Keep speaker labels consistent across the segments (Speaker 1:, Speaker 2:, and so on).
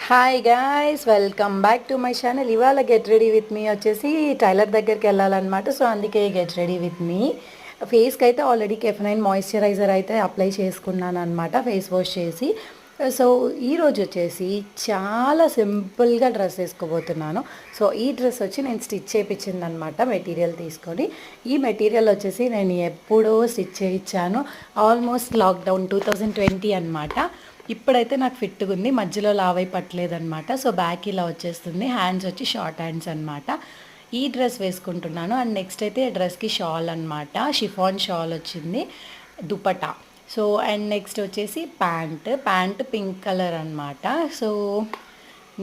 Speaker 1: Hi guys, welcome back to my channel. ఇవాళ get ready with మీ వచ్చేసి tailor దగ్గరికి వెళ్ళాలన్నమాట. సో అందుకే గెట్ రెడీ విత్ మీ. ఫేస్కి అయితే ఆల్రెడీ కెఫనైన్ మాయిశ్చరైజర్ అయితే అప్లై చేసుకున్నాను అనమాట, ఫేస్ వాష్ చేసి. సో ఈరోజు వచ్చేసి చాలా సింపుల్గా డ్రెస్ వేసుకోబోతున్నాను. సో ఈ డ్రెస్ వచ్చి నేను స్టిచ్ చేయించింది అనమాట, మెటీరియల్ తీసుకొని. ఈ మెటీరియల్ వచ్చేసి నేను ఎప్పుడో స్టిచ్ చేయించాను, ఆల్మోస్ట్ లాక్డౌన్ 2020 అనమాట. ఇప్పుడైతే నాకు ఫిట్గా ఉంది, మధ్యలో లావై పట్టలేదనమాట. సో బ్యాక్ ఇలా వచ్చేస్తుంది, హ్యాండ్స్ వచ్చి షార్ట్ హ్యాండ్స్ అనమాట. ఈ డ్రెస్ వేసుకుంటున్నాను. అండ్ నెక్స్ట్ అయితే డ్రెస్కి షాల్ అనమాట, షిఫాన్ షాల్ వచ్చింది, దుపటా. సో అండ్ నెక్స్ట్ వచ్చేసి ప్యాంట్ పింక్ కలర్ అనమాట. సో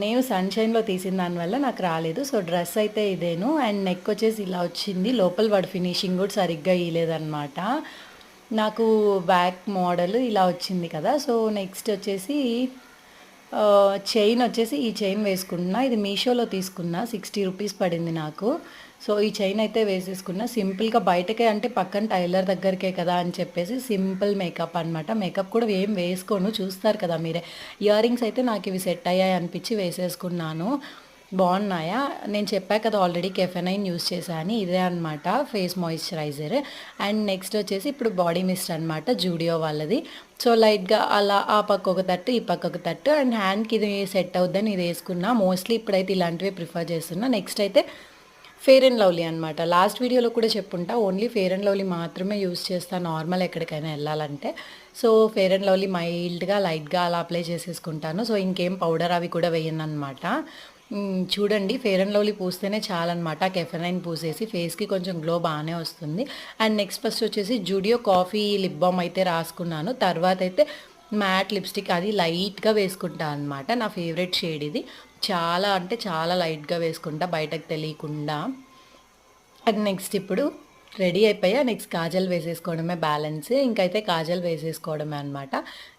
Speaker 1: నేను సన్షైన్లో తీసిన దానివల్ల నాకు రాలేదు. సో డ్రెస్ అయితే ఇదేను. అండ్ నెక్ వచ్చేసి ఇలా వచ్చింది, లోపల వాడు ఫినిషింగ్ కూడా సరిగ్గా ఇయ్యలేదన్నమాట. నాకు బ్యాక్ మోడల్ ఇలా వచ్చింది కదా. సో నెక్స్ట్ వచ్చేసి చైన్ వచ్చేసి ఈ చైన్ వేసుకుంటున్నా. ఇది మీషోలో తీసుకున్నా, 60 రూపీస్ పడింది నాకు. సో ఈ చైన్ అయితే వేసేసుకున్నా సింపుల్గా, బయటకే అంటే పక్కన టైలర్ దగ్గరికే కదా అని చెప్పేసి సింపుల్ మేకప్ అనమాట. మేకప్ కూడా ఏం వేసుకోను, చూస్తారు కదా మీరే. ఇయర్ రింగ్స్ అయితే నాకు ఇవి సెట్ అయ్యాయి అనిపించి వేసేసుకున్నాను. బాగున్నాయా? నేను చెప్పా కదా ఆల్రెడీ కెఫెనైన్ యూస్ చేశాను, ఇదే అనమాట ఫేస్ మాయిశ్చరైజర్. అండ్ నెక్స్ట్ వచ్చేసి ఇప్పుడు బాడీ మిస్ట్ అనమాట, జూడియో వాళ్ళది. సో లైట్గా అలా ఆ పక్క ఒక తట్టు, ఈ పక్క ఒక తట్టు. అండ్ హ్యాండ్కి ఇది సెట్ అవుద్దని ఇది వేసుకున్నా. మోస్ట్లీ ఇప్పుడైతే ఇలాంటివి ప్రిఫర్ చేస్తున్నా. నెక్స్ట్ అయితే ఫెయిర్ అండ్ లవ్లీ అనమాట. లాస్ట్ వీడియోలో కూడా చెప్పుంటా, ఓన్లీ ఫెయిర్ అండ్ లవ్లీ మాత్రమే యూస్ చేస్తాను నార్మల్ ఎక్కడికైనా వెళ్ళాలంటే. సో ఫెయిర్ అండ్ లవ్లీ మైల్డ్గా లైట్గా అలా అప్లై చేసేసుకుంటాను. సో ఇంకేం పౌడర్ అవి కూడా వేయను అనమాట. చూడండి, ఫెయిర్ అండ్ లవ్లీ పూస్తేనే చాలన్నమాట. కెఫెనైన్ పూసేసి ఫేస్కి కొంచెం గ్లో బాగానే వస్తుంది. అండ్ నెక్స్ట్ ఫస్ట్ వచ్చేసి జూడియో కాఫీ లిప్ బామ్ అయితే రాసుకున్నాను. తర్వాత అయితే మ్యాట్ లిప్స్టిక్, అది లైట్గా వేసుకుంటా అనమాట. నా ఫేవరెట్ షేడ్ ఇది. చాలా అంటే చాలా లైట్గా వేసుకుంటా, బయటకు తెలియకుండా. అండ్ నెక్స్ట్ ఇప్పుడు రెడీ అయిపోయా. నెక్స్ట్ కాజల్ వేసేసుకోవడమే బ్యాలెన్స్. ఇంకైతే కాజల్ వేసేసుకోవడమే అనమాట.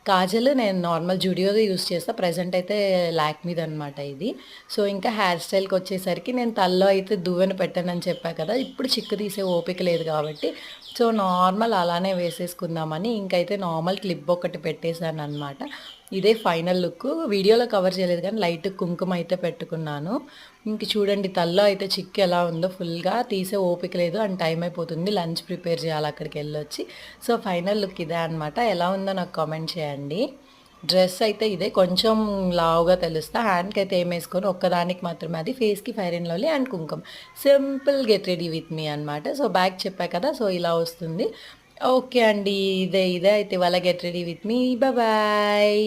Speaker 1: కాజల్ నేను నార్మల్ జుడియోది యూస్ చేస్తా, ప్రజెంట్ అయితే లాక్మీది అనమాట ఇది. సో ఇంకా హెయిర్ స్టైల్కి వచ్చేసరికి నేను తల్లో అయితే దువ్వెన పెట్టానని చెప్పా కదా, ఇప్పుడు చిక్కు తీసే ఓపిక లేదు కాబట్టి సో నార్మల్ అలానే వేసేసుకుందామని ఇంకైతే నార్మల్ క్లిప్ ఒకటి పెట్టేశాను అనమాట. ఇదే ఫైనల్ లుక్. వీడియోలో కవర్ చేయలేదు కానీ లైట్ కుంకుమ అయితే పెట్టుకున్నాను. ఇంక చూడండి, తల్లో అయితే చిక్కు ఎలా ఉందో, ఫుల్గా తీసే ఓపిక లేదు అండ్ టైం అయిపోతుంది, లంచ్ ప్రిపేర్ చేయాలి అక్కడికి వెళ్ళొచ్చి. సో ఫైనల్ లుక్ ఇదే అనమాట. ఎలా ఉందో నాకు కామెంట్ చేయండి. డ్రెస్ అయితే ఇదే, కొంచెం లావుగా తెలుస్తా. హ్యాండ్కి అయితే ఏం వేసుకొని ఒక్కదానికి మాత్రమే, అది ఫేస్కి ఫెయిర్ అండ్ లవ్లీ అండ్ కుంకుమ. సింపుల్ గెట్ రెడీ విత్ మీ అనమాట. సో బ్యాక్ చెప్పా కదా, సో ఇలా వస్తుంది. ఓకే అండి, ఇదే అయితే ఇవాళ get ready with me. Bye.